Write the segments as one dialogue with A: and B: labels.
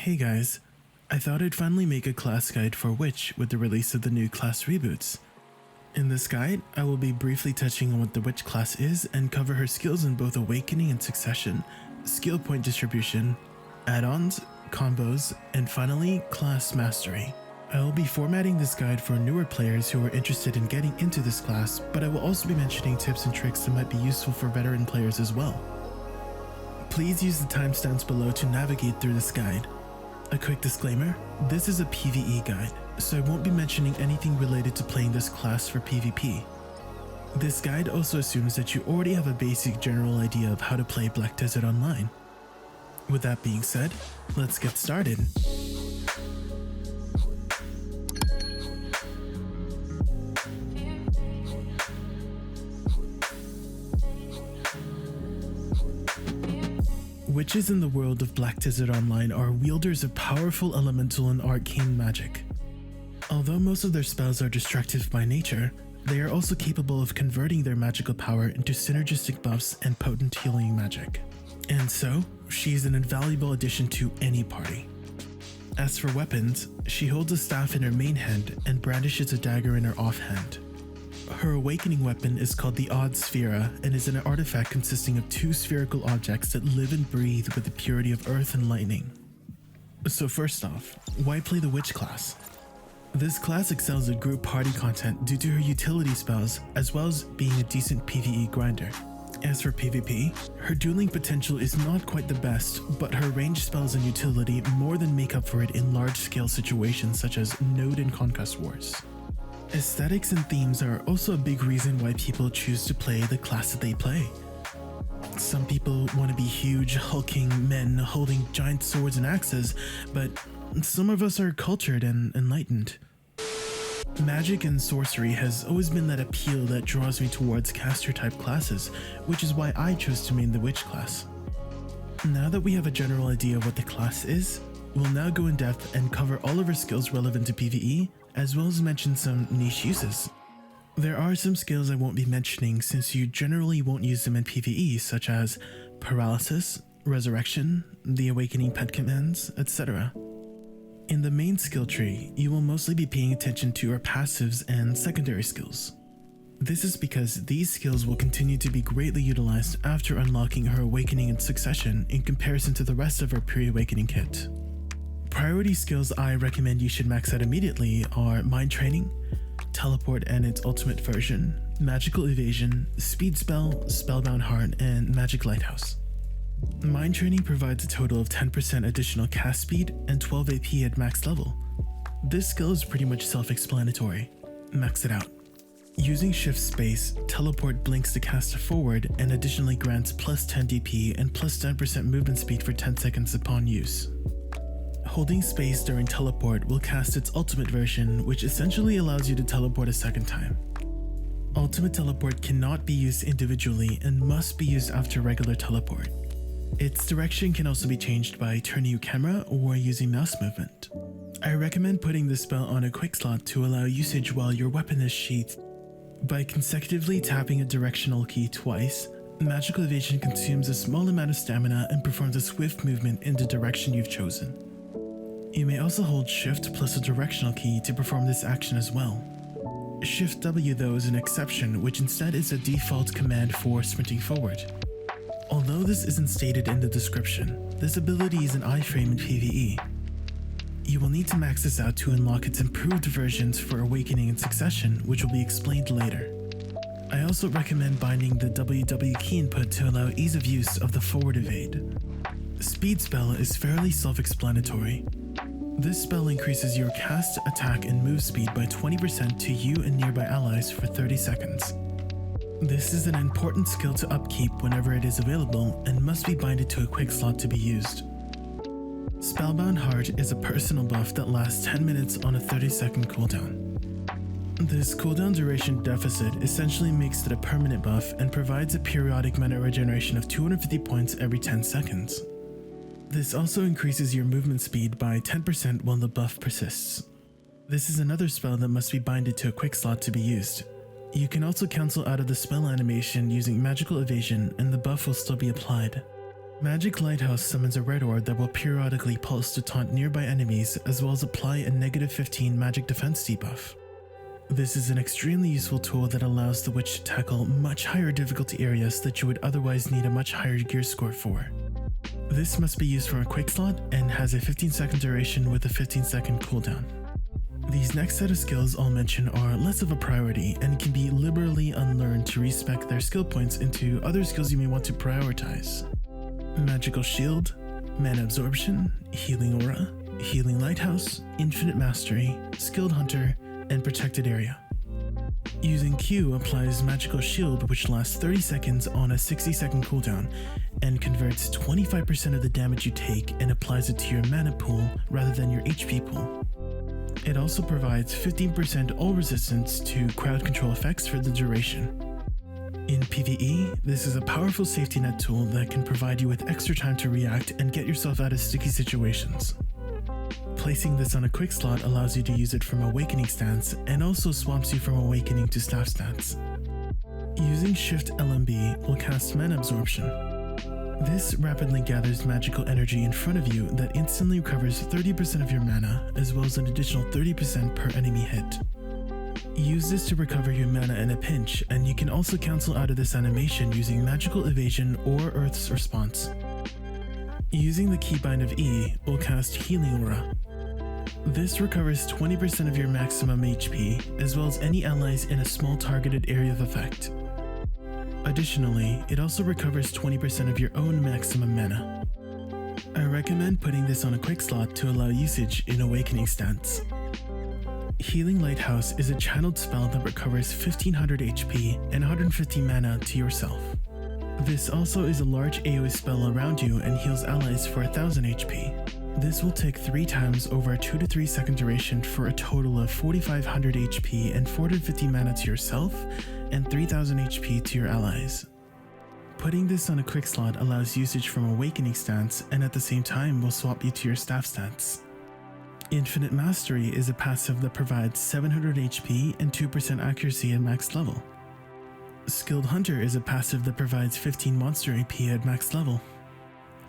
A: Hey guys, I thought I'd finally make a class guide for Witch with the release of the new class reboots. In this guide, I will be briefly touching on what the Witch class is and cover her skills in both Awakening and Succession, skill point distribution, add-ons, combos, and finally, class mastery. I will be formatting this guide for newer players who are interested in getting into this class, but I will also be mentioning tips and tricks that might be useful for veteran players as well. Please use the timestamps below to navigate through this guide. A quick disclaimer, this is a PvE guide, so I won't be mentioning anything related to playing this class for PvP. This guide also assumes that you already have a basic general idea of how to play Black Desert Online. With that being said, let's get started. Witches in the world of Black Desert Online are wielders of powerful elemental and arcane magic. Although most of their spells are destructive by nature, they are also capable of converting their magical power into synergistic buffs and potent healing magic. And so, she is an invaluable addition to any party. As for weapons, she holds a staff in her main hand and brandishes a dagger in her offhand. Her awakening weapon is called the Aad Sphera and is an artifact consisting of two spherical objects that live and breathe with the purity of earth and lightning. So first off, why play the Witch class? This class excels at group party content due to her utility spells as well as being a decent PvE grinder. As for PvP, her dueling potential is not quite the best, but her ranged spells and utility more than make up for it in large-scale situations such as Node and Conquest Wars. Aesthetics and themes are also a big reason why people choose to play the class that they play. Some people want to be huge, hulking men holding giant swords and axes, but some of us are cultured and enlightened. Magic and sorcery has always been that appeal that draws me towards caster-type classes, which is why I chose to main the Witch class. Now that we have a general idea of what the class is, we'll now go in depth and cover all of her skills relevant to PvE, as well as mention some niche uses. There are some skills I won't be mentioning since you generally won't use them in PvE, such as Paralysis, Resurrection, the Awakening pet commands, etc. In the main skill tree, you will mostly be paying attention to her passives and secondary skills. This is because these skills will continue to be greatly utilized after unlocking her Awakening and Succession in comparison to the rest of her pre-Awakening kit. Priority skills I recommend you should max out immediately are Mind Training, Teleport and its ultimate version, Magical Evasion, Speed Spell, Spellbound Heart, and Magic Lighthouse. Mind Training provides a total of 10% additional cast speed and 12 AP at max level. This skill is pretty much self-explanatory. Max it out. Using Shift Space, Teleport blinks the caster forward and additionally grants plus 10 DP and plus 10% movement speed for 10 seconds upon use. Holding space during teleport will cast its ultimate version, which essentially allows you to teleport a second time. Ultimate teleport cannot be used individually and must be used after regular teleport. Its direction can also be changed by turning your camera or using mouse movement. I recommend putting this spell on a quick slot to allow usage while your weapon is sheathed. By consecutively tapping a directional key twice, Magical Evasion consumes a small amount of stamina and performs a swift movement in the direction you've chosen. You may also hold Shift plus a directional key to perform this action as well. Shift W though is an exception, which instead is a default command for sprinting forward. Although this isn't stated in the description, this ability is an iframe in PvE. You will need to max this out to unlock its improved versions for Awakening and Succession, which will be explained later. I also recommend binding the WW key input to allow ease of use of the forward evade. Speed Spell is fairly self-explanatory. This spell increases your cast, attack, and move speed by 20% to you and nearby allies for 30 seconds. This is an important skill to upkeep whenever it is available and must be binded to a quick slot to be used. Spellbound Heart is a personal buff that lasts 10 minutes on a 30-second cooldown. This cooldown duration deficit essentially makes it a permanent buff and provides a periodic mana regeneration of 250 points every 10 seconds. This also increases your movement speed by 10% while the buff persists. This is another spell that must be binded to a quick slot to be used. You can also cancel out of the spell animation using Magical Evasion and the buff will still be applied. Magic Lighthouse summons a red orb that will periodically pulse to taunt nearby enemies as well as apply a -15 magic defense debuff. This is an extremely useful tool that allows the witch to tackle much higher difficulty areas that you would otherwise need a much higher gear score for. This must be used from a quick slot and has a 15-second duration with a 15-second cooldown. These next set of skills I'll mention are less of a priority and can be liberally unlearned to respec their skill points into other skills you may want to prioritize. Magical Shield, Mana Absorption, Healing Aura, Healing Lighthouse, Infinite Mastery, Skilled Hunter, and Protected Area. Using Q applies Magical Shield, which lasts 30 seconds on a 60-second cooldown and converts 25% of the damage you take and applies it to your mana pool rather than your HP pool. It also provides 15% all resistance to crowd control effects for the duration. In PvE, this is a powerful safety net tool that can provide you with extra time to react and get yourself out of sticky situations. Placing this on a quick slot allows you to use it from Awakening stance and also swaps you from Awakening to staff stance. Using Shift LMB will cast Mana Absorption. This rapidly gathers magical energy in front of you that instantly recovers 30% of your mana as well as an additional 30% per enemy hit. Use this to recover your mana in a pinch, and you can also cancel out of this animation using Magical Evasion or Earth's Response. Using the keybind of E will cast Healing Aura. This recovers 20% of your maximum HP, as well as any allies in a small targeted area of effect. Additionally, it also recovers 20% of your own maximum mana. I recommend putting this on a quick slot to allow usage in Awakening stance. Healing Lighthouse is a channeled spell that recovers 1500 HP and 150 mana to yourself. This also is a large AoE spell around you and heals allies for 1000 HP. This will take 3 times over a 2 to 3 second duration for a total of 4500 HP and 450 mana to yourself and 3000 HP to your allies. Putting this on a quick slot allows usage from Awakening stance and at the same time will swap you to your staff stance. Infinite Mastery is a passive that provides 700 HP and 2% accuracy at max level. Skilled Hunter is a passive that provides 15 monster AP at max level.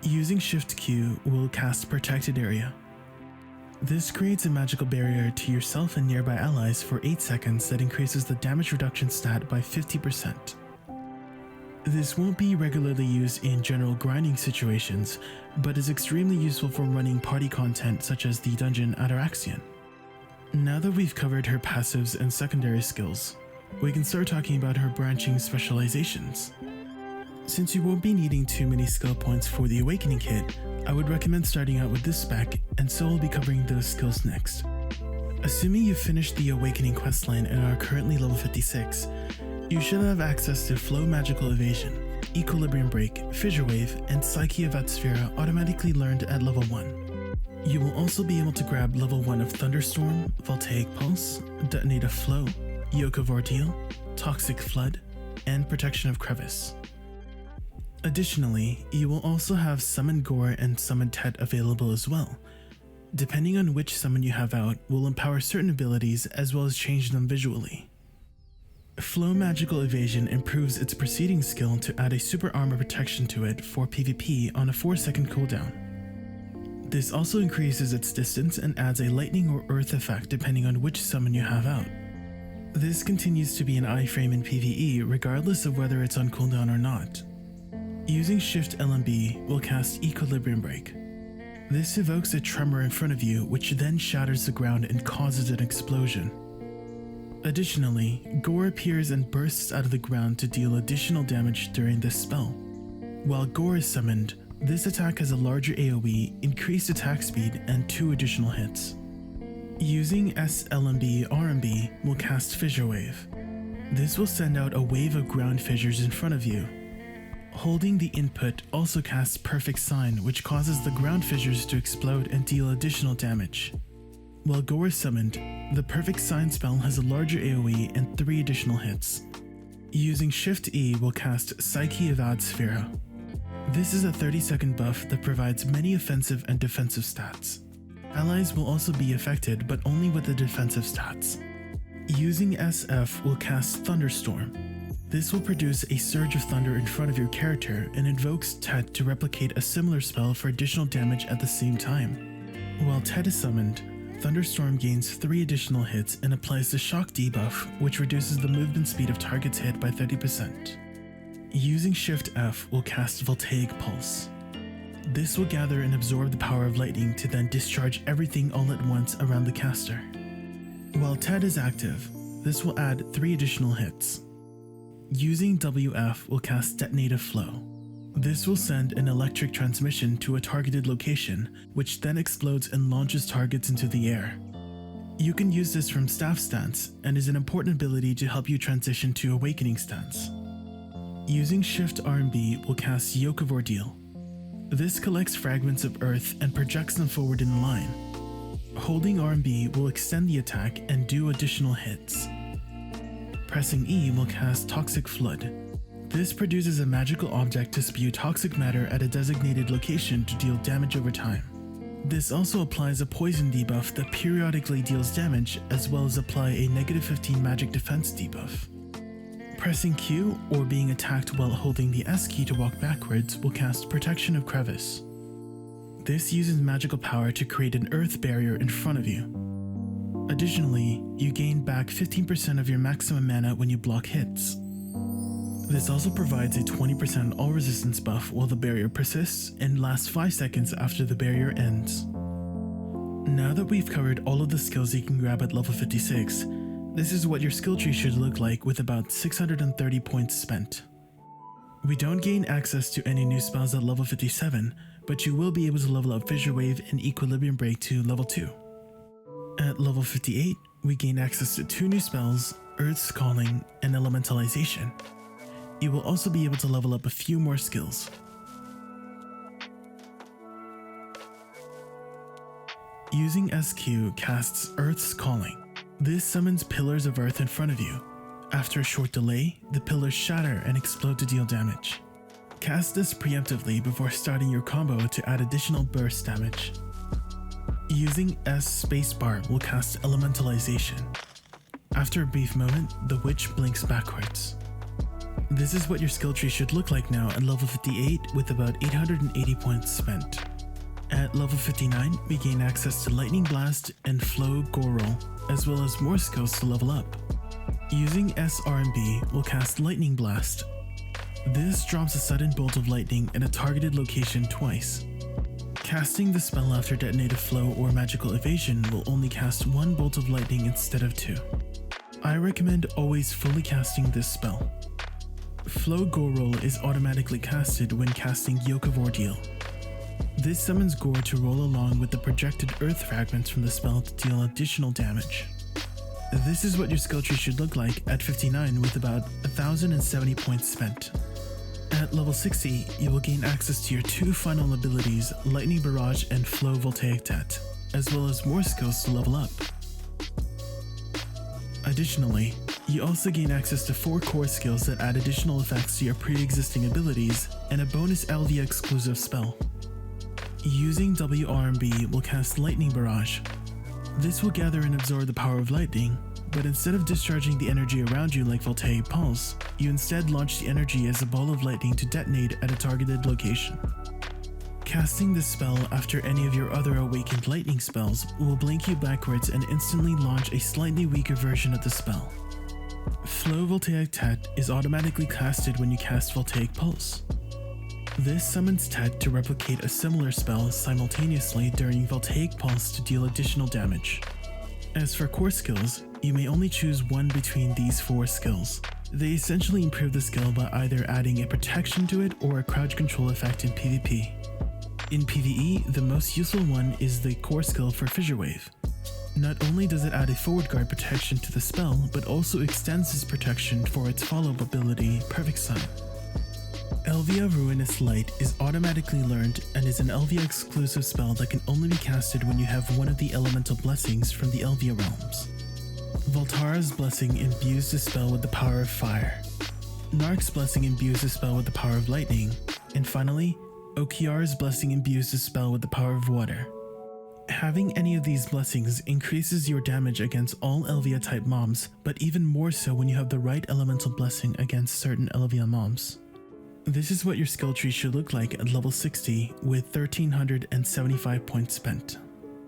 A: Using Shift Q will cast Protected Area. This creates a magical barrier to yourself and nearby allies for 8 seconds that increases the damage reduction stat by 50%. This won't be regularly used in general grinding situations, but is extremely useful for running party content such as the dungeon Ataraxian. Now that we've covered her passives and secondary skills, we can start talking about her branching specializations. Since you won't be needing too many skill points for the Awakening kit, I would recommend starting out with this spec, and so we'll be covering those skills next. Assuming you've finished the Awakening questline and are currently level 56, you should have access to Flow Magical Evasion, Equilibrium Break, Fissure Wave, and Psyche of Aad Sphera automatically learned at level 1. You will also be able to grab level 1 of Thunderstorm, Voltaic Pulse, Detonative Flow, Yoke of Ordeal, Toxic Flood, and Protection of Crevice. Additionally, you will also have Summon Gorr and Summon Tett available as well. Depending on which summon you have out, will empower certain abilities as well as change them visually. Flow Magical Evasion improves its preceding skill to add a super armor protection to it for PvP on a 4-second cooldown. This also increases its distance and adds a lightning or earth effect depending on which summon you have out. This continues to be an iframe in PvE regardless of whether it's on cooldown or not. Using Shift LMB will cast Equilibrium Break. This evokes a tremor in front of you which then shatters the ground and causes an explosion. Additionally, Gorr appears and bursts out of the ground to deal additional damage during this spell. While Gorr is summoned, this attack has a larger AoE, increased attack speed, and 2 additional hits. Using SLMB RMB will cast Fissure Wave. This will send out a wave of ground fissures in front of you. Holding the input also casts Perfect Sign, which causes the ground fissures to explode and deal additional damage. While Gorr is summoned, the Perfect Sign spell has a larger AoE and 3 additional hits. Using Shift E will cast Psyche of Aad Sphera. This is a 30-second buff that provides many offensive and defensive stats. Allies will also be affected, but only with the defensive stats. Using SF will cast Thunderstorm. This will produce a surge of thunder in front of your character and invokes Tett to replicate a similar spell for additional damage at the same time. While Tett is summoned, Thunderstorm gains 3 additional hits and applies the shock debuff, which reduces the movement speed of targets hit by 30%. Using Shift F will cast Voltaic Pulse. This will gather and absorb the power of lightning to then discharge everything all at once around the caster. While Tett is active, this will add 3 additional hits. Using WF will cast Detonative Flow. This will send an electric transmission to a targeted location, which then explodes and launches targets into the air. You can use this from staff stance and is an important ability to help you transition to awakening stance. Using Shift R and B will cast Yoke of Ordeal. This collects fragments of earth and projects them forward in a line. Holding R and B will extend the attack and do additional hits. Pressing E will cast Toxic Flood. This produces a magical object to spew toxic matter at a designated location to deal damage over time. This also applies a poison debuff that periodically deals damage, as well as apply a -15 magic defense debuff. Pressing Q or being attacked while holding the S key to walk backwards will cast Protection of Crevice. This uses magical power to create an earth barrier in front of you. Additionally, you gain back 15% of your maximum mana when you block hits. This also provides a 20% all resistance buff while the barrier persists and lasts 5 seconds after the barrier ends. Now that we've covered all of the skills you can grab at level 56, this is what your skill tree should look like with about 630 points spent. We don't gain access to any new spells at level 57, but you will be able to level up Fissure Wave and Equilibrium Break to level 2. At level 58, we gain access to 2 new spells, Earth's Calling and Elementalization. You will also be able to level up a few more skills. Using SQ casts Earth's Calling. This summons pillars of earth in front of you. After a short delay, the pillars shatter and explode to deal damage. Cast this preemptively before starting your combo to add additional burst damage. Using S spacebar will cast Elementalization. After a brief moment, the witch blinks backwards. This is what your skill tree should look like now at level 58 with about 880 points spent. At level 59, we gain access to Lightning Blast and Flow Gorr, as well as more skills to level up. Using S, R, and B, we'll cast Lightning Blast. This drops a sudden bolt of lightning at a targeted location twice. Casting the spell after Detonative Flow or Magical Evasion will only cast 1 bolt of lightning instead of 2. I recommend always fully casting this spell. Flow Gorr is automatically casted when casting Yoke of Ordeal. This summons Gorr to roll along with the projected earth fragments from the spell to deal additional damage. This is what your skill tree should look like at 59 with about 1070 points spent. At level 60, you will gain access to your 2 final abilities, Lightning Barrage and Flow Voltaic Tett, as well as more skills to level up. Additionally, you also gain access to 4 core skills that add additional effects to your pre-existing abilities and a bonus Elvia exclusive spell. Using WRB will cast Lightning Barrage. This will gather and absorb the power of lightning, but instead of discharging the energy around you like Voltaic Pulse, you instead launch the energy as a ball of lightning to detonate at a targeted location. Casting this spell after any of your other awakened lightning spells will blink you backwards and instantly launch a slightly weaker version of the spell. Flow Voltaic Tett is automatically casted when you cast Voltaic Pulse. This summons Tett to replicate a similar spell simultaneously during Voltaic Pulse to deal additional damage. As for core skills, you may only choose one between these 4 skills. They essentially improve the skill by either adding a protection to it or a crowd control effect in PvP. In PvE, the most useful one is the core skill for Fissure Wave. Not only does it add a forward guard protection to the spell, but also extends this protection for its follow-up ability, Perfect Sun. Elvia Ruinous Light is automatically learned and is an Elvia exclusive spell that can only be casted when you have one of the elemental blessings from the Elvia realms. Voltara's Blessing imbues the spell with the power of fire. Nark's Blessing imbues the spell with the power of lightning, and finally, Okiar's Blessing imbues the spell with the power of water. Having any of these blessings increases your damage against all Elvia type mobs, but even more so when you have the right elemental blessing against certain Elvia mobs. This is what your skill tree should look like at level 60 with 1375 points spent.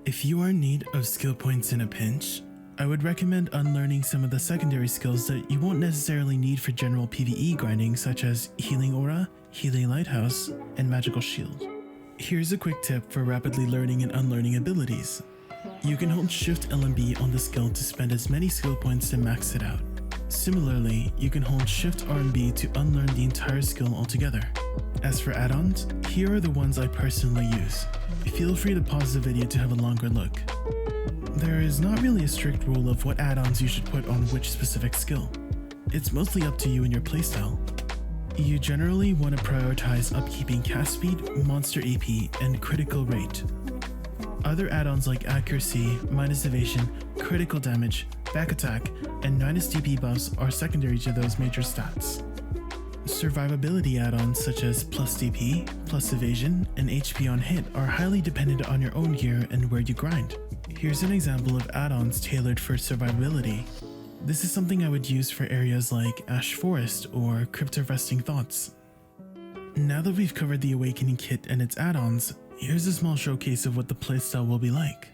A: If you are in need of skill points in a pinch, I would recommend unlearning some of the secondary skills that you won't necessarily need for general PvE grinding, such as Healing Aura, Healing Lighthouse, and Magical Shield. Here's a quick tip for rapidly learning and unlearning abilities. You can hold Shift LMB on the skill to spend as many skill points to max it out. Similarly, you can hold Shift RMB to unlearn the entire skill altogether. As for add-ons, here are the ones I personally use. Feel free to pause the video to have a longer look. There is not really a strict rule of what add-ons you should put on which specific skill. It's mostly up to you and your playstyle. You generally want to prioritize upkeeping cast speed, monster AP, and critical rate. Other add-ons like accuracy, minus evasion, critical damage, back attack, and minus DP buffs are secondary to those major stats. Survivability add-ons such as plus DP, plus evasion, and HP on hit are highly dependent on your own gear and where you grind. Here's an example of add-ons tailored for survivability. This is something I would use for areas like Ash Forest or Crypt of Resting Thoughts. Now that we've covered the Awakening Kit and its add-ons, here's a small showcase of what the playstyle will be like.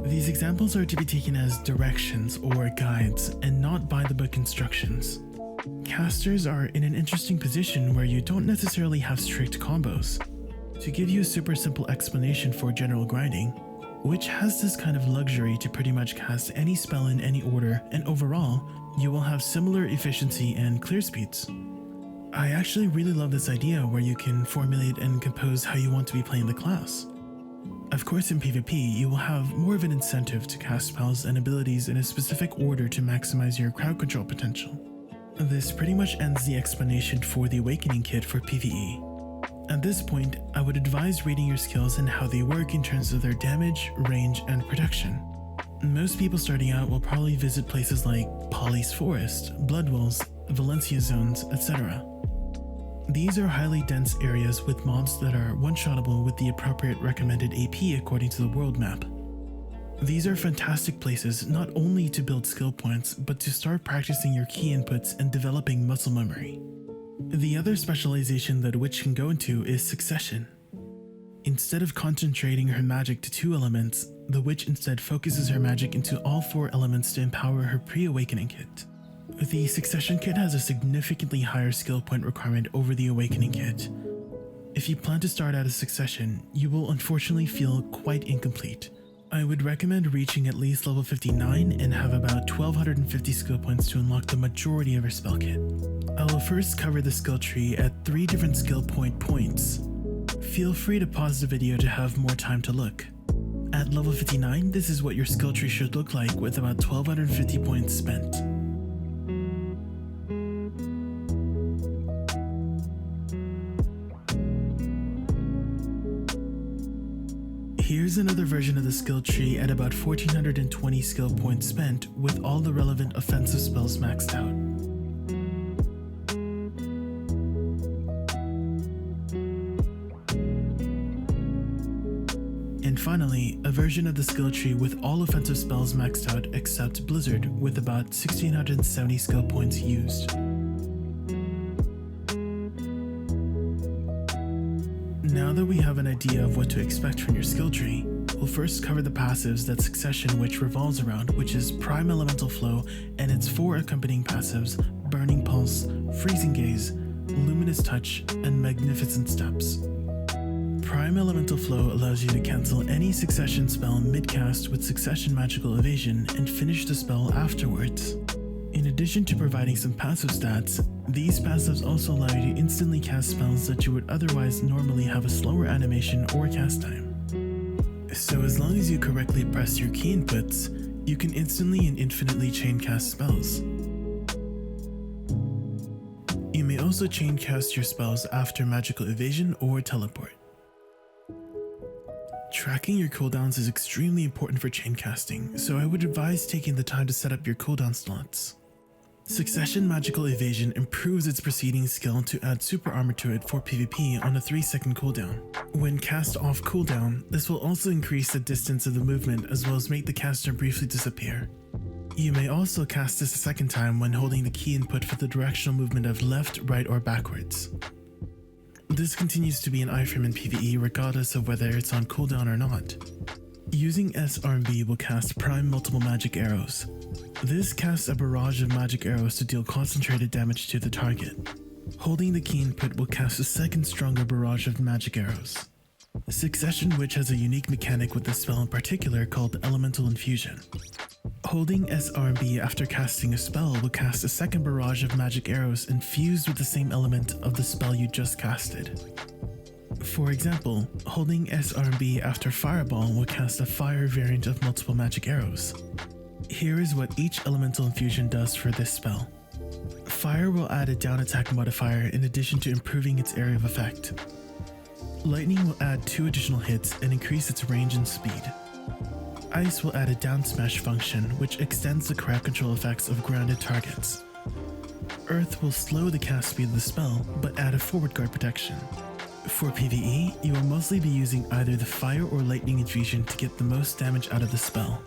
A: These examples are to be taken as directions or guides and not by-the-book instructions. Casters are in an interesting position where you don't necessarily have strict combos. To give you a super simple explanation for general grinding, Witch has this kind of luxury to pretty much cast any spell in any order, and overall, you will have similar efficiency and clear speeds. I actually really love this idea where you can formulate and compose how you want to be playing the class. Of course, in PvP, you will have more of an incentive to cast spells and abilities in a specific order to maximize your crowd control potential. This pretty much ends the explanation for the Awakening Kit for PvE. At this point, I would advise reading your skills and how they work in terms of their damage, range, and protection. Most people starting out will probably visit places like Polly's Forest, Bloodwells, Valencia Zones, etc. These are highly dense areas with mobs that are one-shottable with the appropriate recommended AP according to the world map. These are fantastic places not only to build skill points, but to start practicing your key inputs and developing muscle memory. The other specialization that Witch can go into is Succession. Instead of concentrating her magic to 2 elements, the Witch instead focuses her magic into all 4 elements to empower her pre-Awakening Kit. The Succession Kit has a significantly higher skill point requirement over the Awakening Kit. If you plan to start out a Succession, you will unfortunately feel quite incomplete. I would recommend reaching at least level 59 and have about 1250 skill points to unlock the majority of her spell kit. We'll first cover the skill tree at 3 different skill points. Feel free to pause the video to have more time to look. At level 59, this is what your skill tree should look like with about 1250 points spent. Here's another version of the skill tree at about 1420 skill points spent with all the relevant offensive spells maxed out. And finally, a version of the skill tree with all offensive spells maxed out except Blizzard with about 1670 skill points used. Now that we have an idea of what to expect from your skill tree, we'll first cover the passives that Succession Witch revolves around, which is Prime Elemental Flow and its 4 accompanying passives, Burning Pulse, Freezing Gaze, Luminous Touch, and Magnificent Steps. Prime Elemental Flow allows you to cancel any Succession spell mid-cast with Succession Magical Evasion and finish the spell afterwards. In addition to providing some passive stats, these passives also allow you to instantly cast spells that you would otherwise normally have a slower animation or cast time. So as long as you correctly press your key inputs, you can instantly and infinitely chain cast spells. You may also chain cast your spells after Magical Evasion or Teleport. Tracking your cooldowns is extremely important for chain casting, so I would advise taking the time to set up your cooldown slots. Succession Magical Evasion improves its preceding skill to add super armor to it for PvP on a 3-second cooldown. When cast off cooldown, this will also increase the distance of the movement as well as make the caster briefly disappear. You may also cast this a second time when holding the key input for the directional movement of left, right, or backwards. This continues to be an iframe in PvE regardless of whether it's on cooldown or not. Using SRB will cast Prime Multiple Magic Arrows. This casts a barrage of magic arrows to deal concentrated damage to the target. Holding the key input will cast a second stronger barrage of magic arrows. Succession Witch has a unique mechanic with this spell in particular called Elemental Infusion. Holding SRB after casting a spell will cast a second barrage of magic arrows infused with the same element of the spell you just casted. For example, holding SRB after Fireball will cast a fire variant of multiple magic arrows. Here is what each elemental infusion does for this spell. Fire will add a down attack modifier in addition to improving its area of effect. Lightning will add 2 additional hits and increase its range and speed. Ice will add a down smash function which extends the crowd control effects of grounded targets. Earth will slow the cast speed of the spell but add a forward guard protection. For PvE, you will mostly be using either the fire or lightning infusion to get the most damage out of the spell.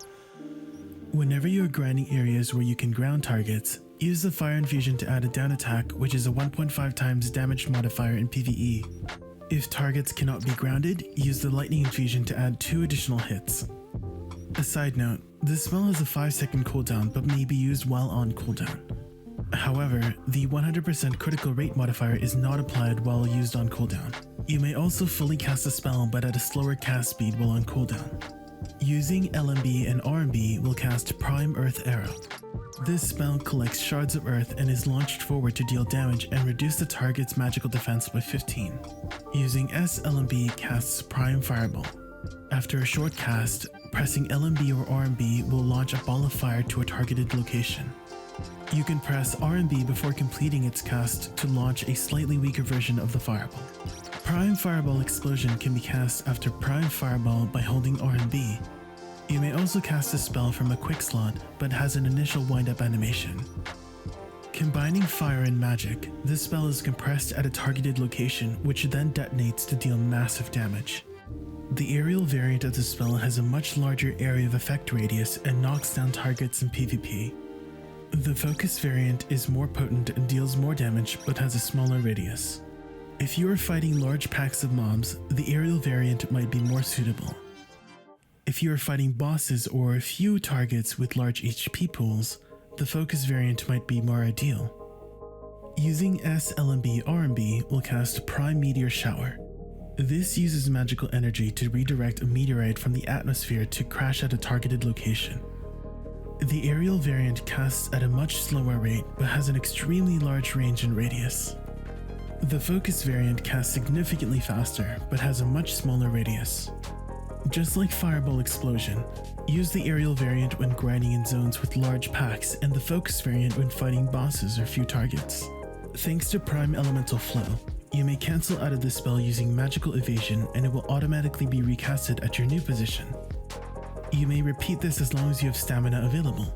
A: Whenever you are grinding areas where you can ground targets, use the fire infusion to add a down attack, which is a 1.5 times damage modifier in PvE. If targets cannot be grounded, use the lightning infusion to add 2 additional hits. A side note, this spell has a 5-second cooldown but may be used while on cooldown. However, the 100% critical rate modifier is not applied while used on cooldown. You may also fully cast a spell but at a slower cast speed while on cooldown. Using LMB and RMB will cast Prime Earth Arrow. This spell collects shards of earth and is launched forward to deal damage and reduce the target's magical defense by 15. Using SLMB casts Prime Fireball. After a short cast, pressing LMB or RMB will launch a ball of fire to a targeted location. You can press RMB before completing its cast to launch a slightly weaker version of the fireball. Prime Fireball Explosion can be cast after Prime Fireball by holding RMB. You may also cast a spell from a quick slot, but has an initial wind-up animation. Combining fire and magic, this spell is compressed at a targeted location, which then detonates to deal massive damage. The aerial variant of the spell has a much larger area of effect radius and knocks down targets in PvP. The focus variant is more potent and deals more damage, but has a smaller radius. If you are fighting large packs of mobs, the aerial variant might be more suitable. If you are fighting bosses or a few targets with large HP pools, the focus variant might be more ideal. Using SLMB RMB will cast Prime Meteor Shower. This uses magical energy to redirect a meteorite from the atmosphere to crash at a targeted location. The aerial variant casts at a much slower rate but has an extremely large range and radius. The focus variant casts significantly faster but has a much smaller radius. Just like Fireball Explosion, use the aerial variant when grinding in zones with large packs and the focus variant when fighting bosses or few targets. Thanks to Prime Elemental Flow, you may cancel out of the spell using Magical Evasion and it will automatically be recasted at your new position. You may repeat this as long as you have stamina available.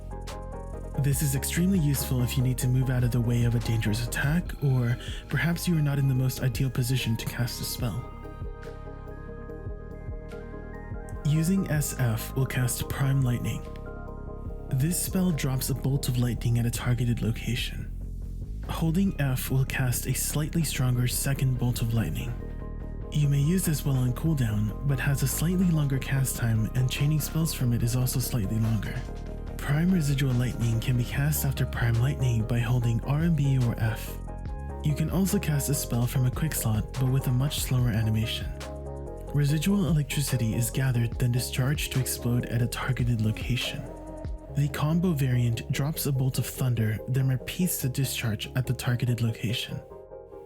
A: This is extremely useful if you need to move out of the way of a dangerous attack, or perhaps you are not in the most ideal position to cast a spell. Using SF will cast Prime Lightning. This spell drops a bolt of lightning at a targeted location. Holding F will cast a slightly stronger second bolt of lightning. You may use this while on cooldown, but has a slightly longer cast time and chaining spells from it is also slightly longer. Prime Residual Lightning can be cast after Prime Lightning by holding RB or F. You can also cast a spell from a quick slot but with a much slower animation. Residual electricity is gathered then discharged to explode at a targeted location. The combo variant drops a bolt of thunder then repeats the discharge at the targeted location.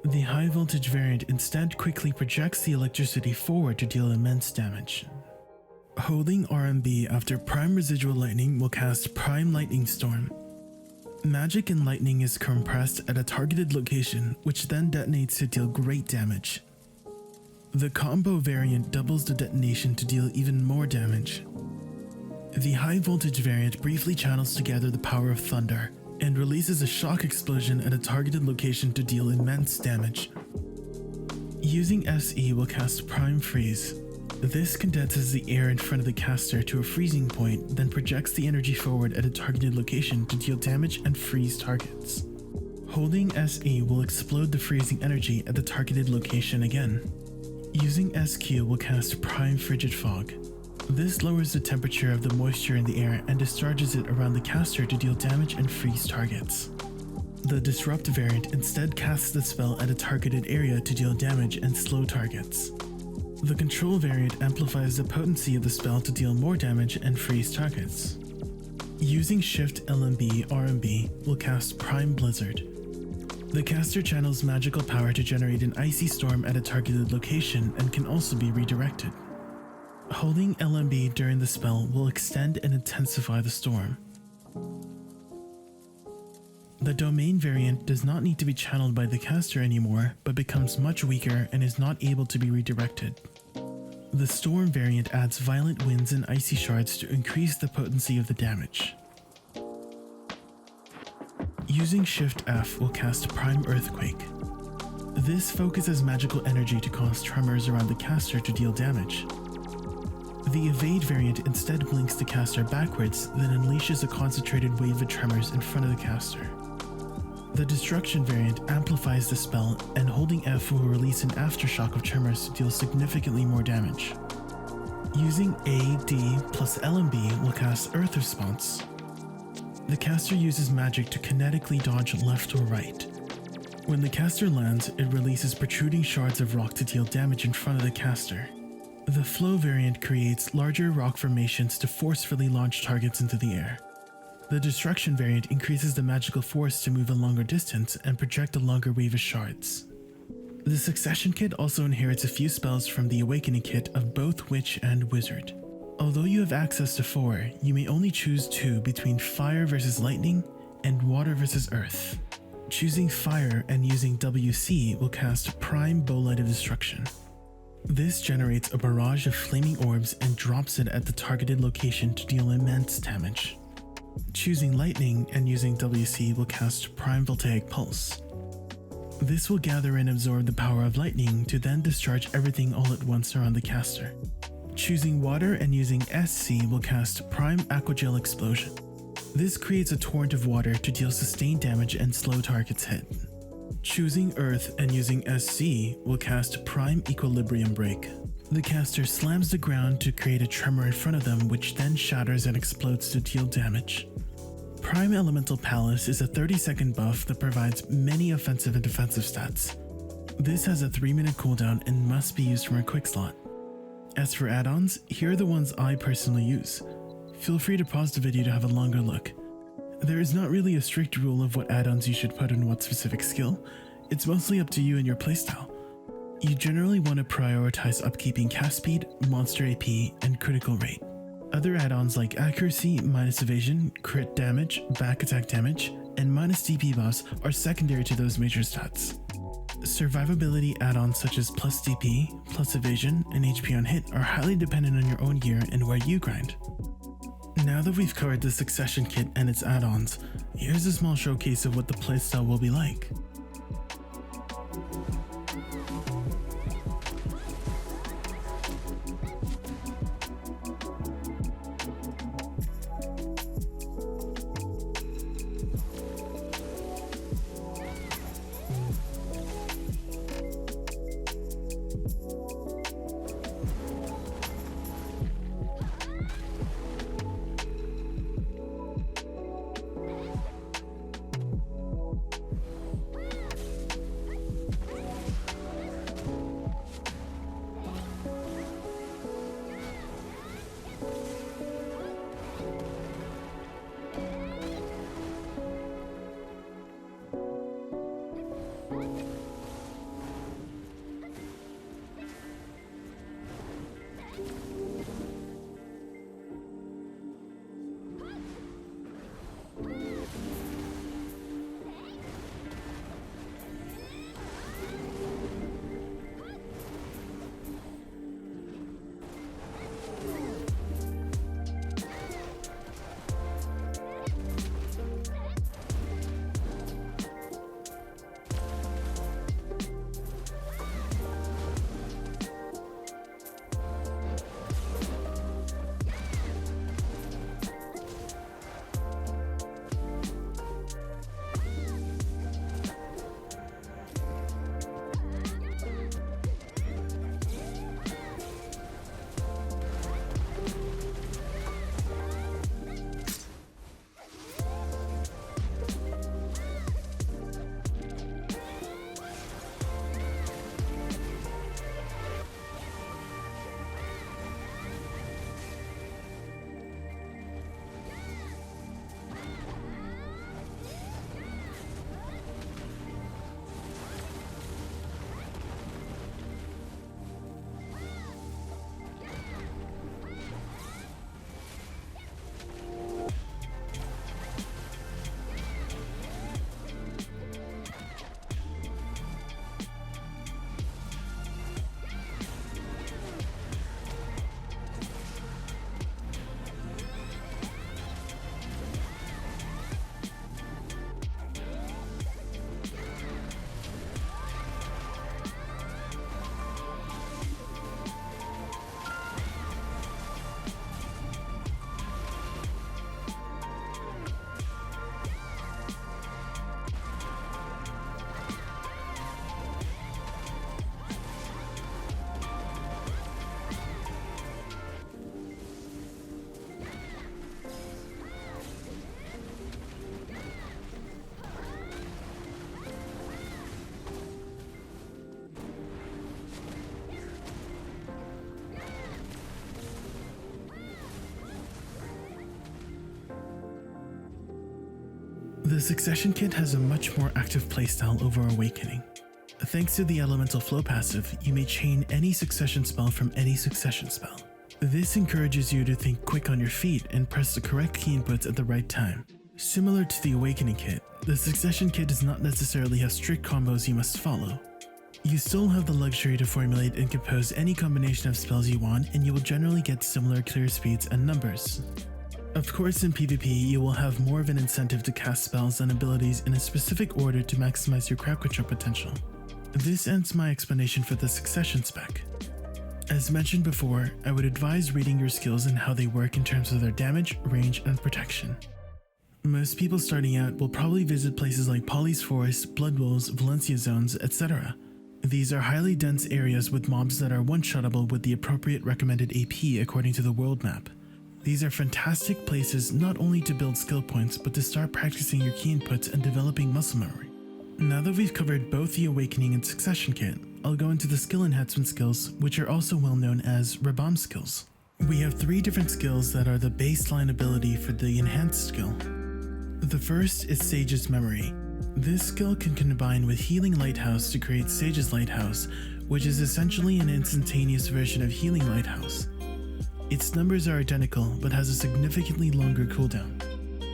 A: The high voltage variant instead quickly projects the electricity forward to deal immense damage. Holding RMB after Prime Residual Lightning will cast Prime Lightning Storm. Magic and lightning is compressed at a targeted location, which then detonates to deal great damage. The combo variant doubles the detonation to deal even more damage. The high voltage variant briefly channels together the power of thunder and releases a shock explosion at a targeted location to deal immense damage. Using SE will cast Prime Freeze. This condenses the air in front of the caster to a freezing point, then projects the energy forward at a targeted location to deal damage and freeze targets. Holding SE will explode the freezing energy at the targeted location again. Using SQ will cast Prime Frigid Fog. This lowers the temperature of the moisture in the air and discharges it around the caster to deal damage and freeze targets. The Disrupt variant instead casts the spell at a targeted area to deal damage and slow targets. The Control variant amplifies the potency of the spell to deal more damage and freeze targets. Using Shift LMB RMB will cast Prime Blizzard. The caster channels magical power to generate an icy storm at a targeted location and can also be redirected. Holding LMB during the spell will extend and intensify the storm. The Domain variant does not need to be channeled by the caster anymore, but becomes much weaker and is not able to be redirected. The Storm variant adds violent winds and icy shards to increase the potency of the damage. Using Shift F will cast Prime Earthquake. This focuses magical energy to cause tremors around the caster to deal damage. The Evade variant instead blinks the caster backwards, then unleashes a concentrated wave of tremors in front of the caster. The Destruction variant amplifies the spell, and holding F will release an aftershock of tremors to deal significantly more damage. Using A, D plus LMB will cast Earth Response. The caster uses magic to kinetically dodge left or right. When the caster lands, it releases protruding shards of rock to deal damage in front of the caster. The Flow variant creates larger rock formations to forcefully launch targets into the air. The Destruction variant increases the magical force to move a longer distance and project a longer wave of shards. The Succession kit also inherits a few spells from the Awakening kit of both Witch and Wizard. Although you have access to 4, you may only choose 2 between Fire versus Lightning and Water versus Earth. Choosing Fire and using WC will cast Prime Bolide of Destruction. This generates a barrage of flaming orbs and drops it at the targeted location to deal immense damage. Choosing Lightning and using WC will cast Prime Voltaic Pulse. This will gather and absorb the power of lightning to then discharge everything all at once around the caster. Choosing Water and using SC will cast Prime Aquagel Explosion. This creates a torrent of water to deal sustained damage and slow targets hit. Choosing Earth and using SC will cast Prime Equilibrium Break. The caster slams the ground to create a tremor in front of them, which then shatters and explodes to deal damage. Prime Elemental Palace is a 30-second buff that provides many offensive and defensive stats. This has a 3-minute cooldown and must be used from a quick slot. As for add-ons, here are the ones I personally use. feel free to pause the video to have a longer look. There is not really a strict rule of what add-ons you should put in what specific skill. It's mostly up to you and your playstyle. You generally want to prioritize upkeeping cast speed, monster AP, and critical rate. Other add-ons like accuracy, minus evasion, crit damage, back attack damage, and minus DP buffs are secondary to those major stats. Survivability add-ons such as plus DP, plus evasion, and HP on hit are highly dependent on your own gear and where you grind. Now that we've covered the Succession Kit and its add-ons, here's a small showcase of what the playstyle will be like. The Succession Kit has a much more active playstyle over Awakening. Thanks to the Elemental Flow passive, you may chain any Succession spell from any Succession spell. This encourages you to think quick on your feet and press the correct key inputs at the right time. Similar to the Awakening Kit, the Succession Kit does not necessarily have strict combos you must follow. You still have the luxury to formulate and compose any combination of spells you want, and you will generally get similar clear speeds and numbers. Of course, in PvP, you will have more of an incentive to cast spells and abilities in a specific order to maximize your crowd control potential. This ends my explanation for the Succession spec. As mentioned before, I would advise reading your skills and how they work in terms of their damage, range, and protection. Most people starting out will probably visit places like Polly's Forest, Blood Wolves, Valencia Zones, etc. These are highly dense areas with mobs that are one-shottable with the appropriate recommended AP according to the world map. These are fantastic places not only to build skill points, but to start practicing your key inputs and developing muscle memory. Now that we've covered both the Awakening and Succession Kit, I'll go into the skill enhancement skills, which are also well known as Rabams skills. We have 3 different skills that are the baseline ability for the enhanced skill. The first is Sage's Memory. This skill can combine with Healing Lighthouse to create Sage's Lighthouse, which is essentially an instantaneous version of Healing Lighthouse. Its numbers are identical but has a significantly longer cooldown.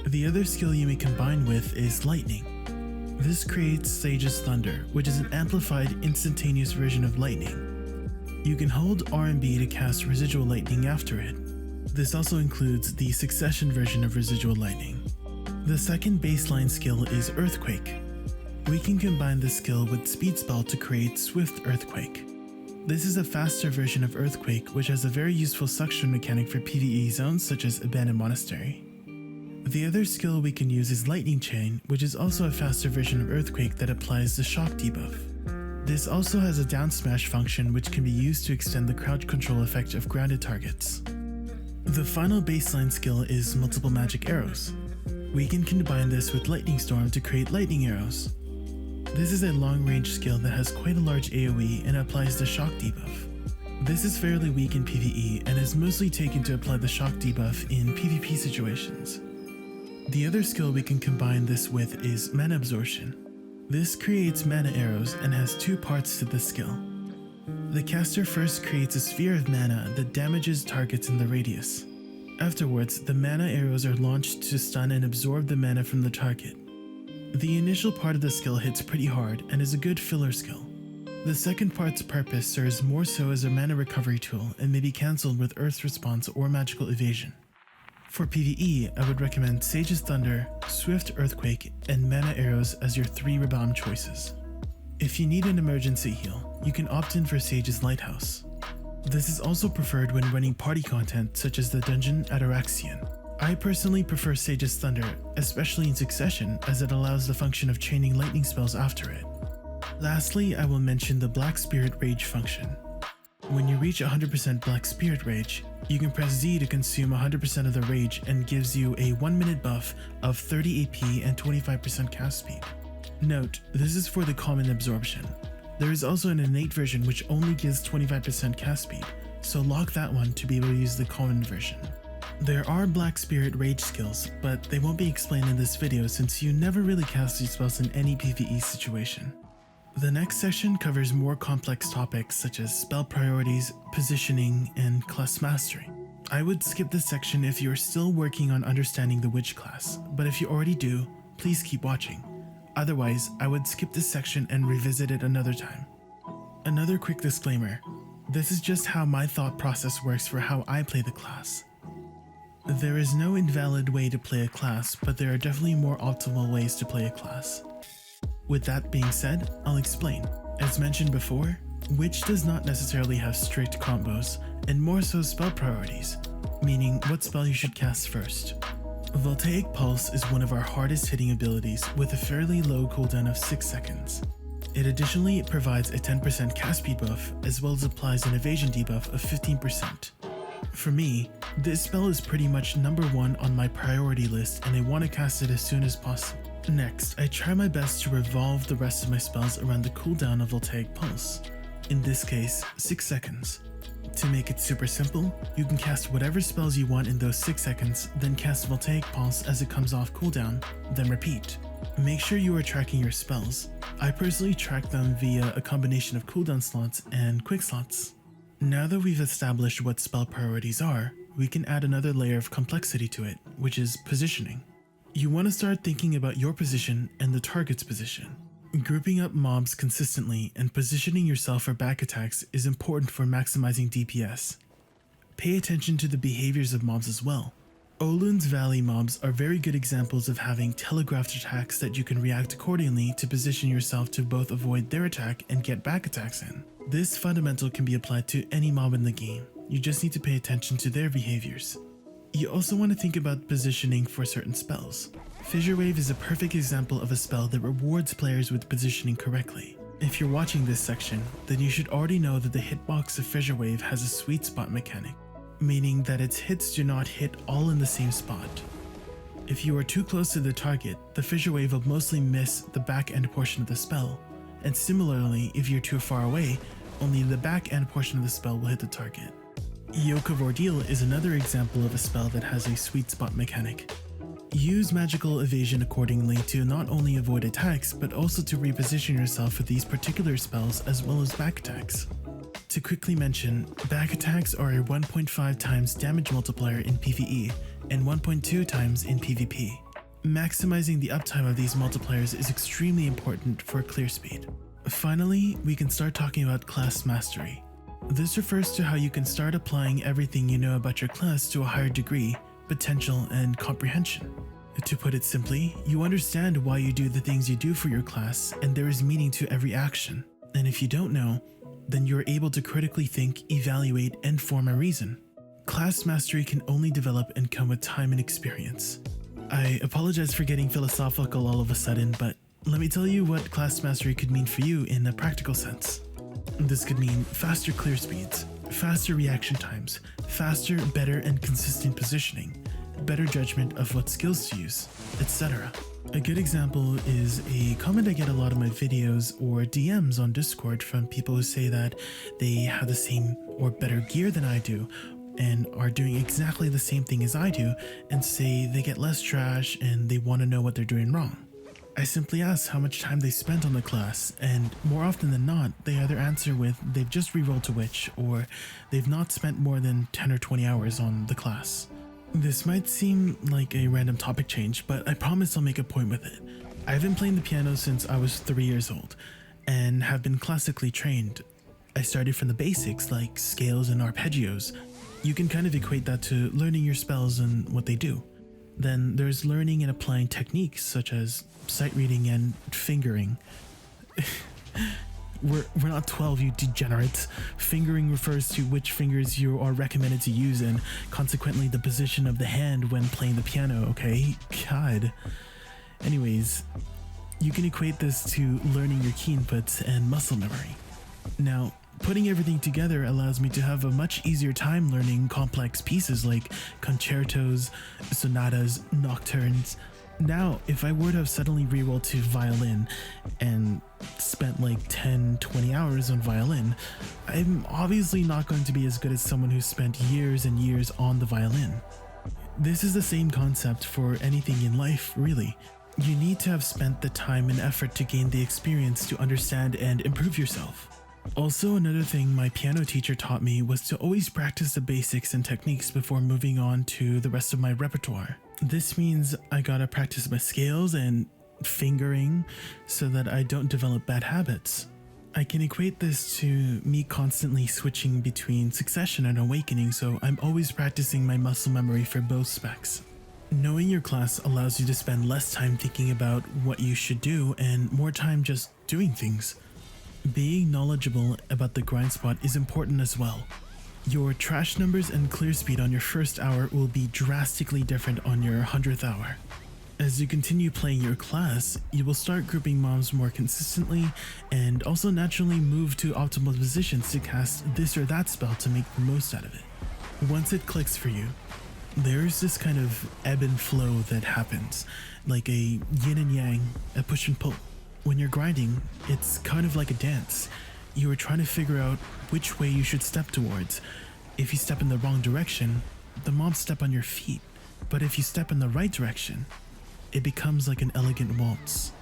A: The other skill you may combine with is Lightning. This creates Sage's Thunder, which is an amplified instantaneous version of Lightning. You can hold R and B to cast Residual Lightning after it. This also includes the Succession version of Residual Lightning. The second baseline skill is Earthquake. We can combine this skill with Speed Spell to create Swift Earthquake. This is a faster version of Earthquake, which has a very useful suction mechanic for PvE zones such as Abandoned Monastery. The other skill we can use is Lightning Chain, which is also a faster version of Earthquake that applies the shock debuff. This also has a down smash function which can be used to extend the crowd control effect of grounded targets. The final baseline skill is Multiple Magic Arrows. We can combine this with Lightning Storm to create lightning arrows. This is a long range skill that has quite a large AoE and applies the shock debuff. This is fairly weak in PvE and is mostly taken to apply the shock debuff in PvP situations. The other skill we can combine this with is Mana Absorption. This creates mana arrows and has 2 parts to this skill. The caster first creates a sphere of mana that damages targets in the radius. Afterwards, the mana arrows are launched to stun and absorb the mana from the target. The initial part of the skill hits pretty hard and is a good filler skill. The second part's purpose serves more so as a mana recovery tool and may be cancelled with Earth's Response or Magical Evasion. For PvE, I would recommend Sage's Thunder, Swift Earthquake, and Mana Arrows as your 3 Rabams choices. If you need an emergency heal, you can opt in for Sage's Lighthouse. This is also preferred when running party content such as the dungeon Ataraxian. I personally prefer Sage's Thunder, especially in Succession, as it allows the function of chaining lightning spells after it. Lastly, I will mention the Black Spirit Rage function. When you reach 100% Black Spirit Rage, you can press Z to consume 100% of the rage and gives you a 1-minute buff of 30 AP and 25% cast speed. Note, this is for the common absorption. There is also an innate version which only gives 25% cast speed, so lock that one to be able to use the common version. There are Black Spirit Rage skills, but they won't be explained in this video since you never really cast these spells in any PvE situation. The next section covers more complex topics such as spell priorities, positioning, and class mastery. I would skip this section if you are still working on understanding the witch class, but if you already do, please keep watching. Otherwise, I would skip this section and revisit it another time. Another quick disclaimer, this is just how my thought process works for how I play the class. There is no invalid way to play a class, but there are definitely more optimal ways to play a class. With that being said, I'll explain. As mentioned before, Witch does not necessarily have strict combos, and more so spell priorities, meaning what spell you should cast first. Voltaic Pulse is one of our hardest hitting abilities with a fairly low cooldown of 6 seconds. It additionally provides a 10% cast speed buff as well as applies an evasion debuff of 15%. For me, this spell is pretty much number 1 on my priority list and I want to cast it as soon as possible. Next, I try my best to revolve the rest of my spells around the cooldown of Voltaic Pulse, in this case 6 seconds. To make it super simple, you can cast whatever spells you want in those 6 seconds, then cast Voltaic Pulse as it comes off cooldown, then repeat. Make sure you are tracking your spells. I personally track them via a combination of cooldown slots and quick slots. Now that we've established what spell priorities are, we can add another layer of complexity to it, which is positioning. You want to start thinking about your position and the target's position. Grouping up mobs consistently and positioning yourself for back attacks is important for maximizing DPS. Pay attention to the behaviors of mobs as well. Olun's Valley mobs are very good examples of having telegraphed attacks that you can react accordingly to position yourself to both avoid their attack and get back attacks in. This fundamental can be applied to any mob in the game. You just need to pay attention to their behaviors. You also want to think about positioning for certain spells. Fissure Wave is a perfect example of a spell that rewards players with positioning correctly. If you're watching this section, then you should already know that the hitbox of Fissure Wave has a sweet spot mechanic, meaning that its hits do not hit all in the same spot. If you are too close to the target, the Fissure Wave will mostly miss the back end portion of the spell, and similarly, if you're too far away, only the back end portion of the spell will hit the target. Yoke of Ordeal is another example of a spell that has a sweet spot mechanic. Use magical evasion accordingly to not only avoid attacks, but also to reposition yourself for these particular spells as well as back attacks. To quickly mention, back attacks are a 1.5 times damage multiplier in PvE and 1.2 times in PvP. Maximizing the uptime of these multipliers is extremely important for clear speed. Finally, we can start talking about class mastery. This refers to how you can start applying everything you know about your class to a higher degree, potential, and comprehension. To put it simply, you understand why you do the things you do for your class, and there is meaning to every action. And if you don't know, then you are able to critically think, evaluate, and form a reason. Class mastery can only develop and come with time and experience. I apologize for getting philosophical all of a sudden, but let me tell you what class mastery could mean for you in a practical sense. This could mean faster clear speeds, faster reaction times, faster, better, and consistent positioning, better judgment of what skills to use, etc. A good example is a comment I get a lot of my videos or DMs on Discord from people who say that they have the same or better gear than I do and are doing exactly the same thing as I do and say they get less trash and they want to know what they're doing wrong. I simply ask how much time they spent on the class, and more often than not, they either answer with they've just rerolled to Witch or they've not spent more than 10 or 20 hours on the class. This might seem like a random topic change, but I promise I'll make a point with it. I've been playing the piano since I was 3 years old and have been classically trained. I started from the basics like scales and arpeggios. You can kind of equate that to learning your spells and what they do. Then there's learning and applying techniques such as sight reading and fingering. We're not 12, you degenerates. Fingering refers to which fingers you are recommended to use and consequently the position of the hand when playing the piano, okay? God. Anyways, you can equate this to learning your key inputs and muscle memory. Now, putting everything together allows me to have a much easier time learning complex pieces like concertos, sonatas, nocturnes. Now, if I were to have suddenly rerolled to violin and spent like 10-20 hours on violin, I'm obviously not going to be as good as someone who spent years and years on the violin. This is the same concept for anything in life, really. You need to have spent the time and effort to gain the experience to understand and improve yourself. Also, another thing my piano teacher taught me was to always practice the basics and techniques before moving on to the rest of my repertoire. This means I gotta practice my scales and fingering so that I don't develop bad habits. I can equate this to me constantly switching between Succession and Awakening, so I'm always practicing my muscle memory for both specs. Knowing your class allows you to spend less time thinking about what you should do and more time just doing things. Being knowledgeable about the grind spot is important as well. Your trash numbers and clear speed on your first hour will be drastically different on your 100th hour. As you continue playing your class, you will start grouping mobs more consistently and also naturally move to optimal positions to cast this or that spell to make the most out of it. Once it clicks for you, there's this kind of ebb and flow that happens, like a yin and yang, a push and pull. When you're grinding, it's kind of like a dance. You are trying to figure out which way you should step towards. If you step in the wrong direction, the mobs step on your feet. But if you step in the right direction, it becomes like an elegant waltz.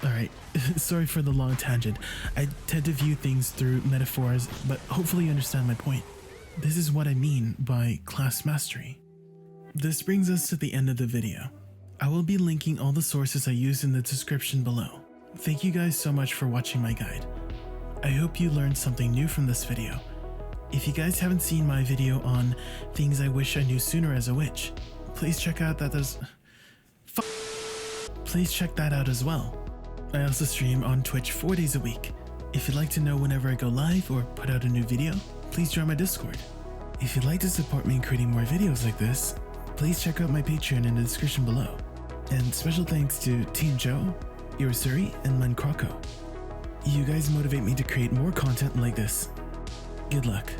A: Alright, sorry for the long tangent. I tend to view things through metaphors, but hopefully you understand my point. This is what I mean by class mastery. This brings us to the end of the video. I will be linking all the sources I used in the description below. Thank you guys so much for watching my guide. I hope you learned something new from this video. If you guys haven't seen my video on things I wish I knew sooner as a witch, please check out that Please check that out as well. I also stream on Twitch 4 days a week. If you'd like to know whenever I go live or put out a new video, please join my Discord. If you'd like to support me in creating more videos like this, please check out my Patreon in the description below. And special thanks to Team Joe, Yorosuri, and Len Kroko. You guys motivate me to create more content like this. Good luck.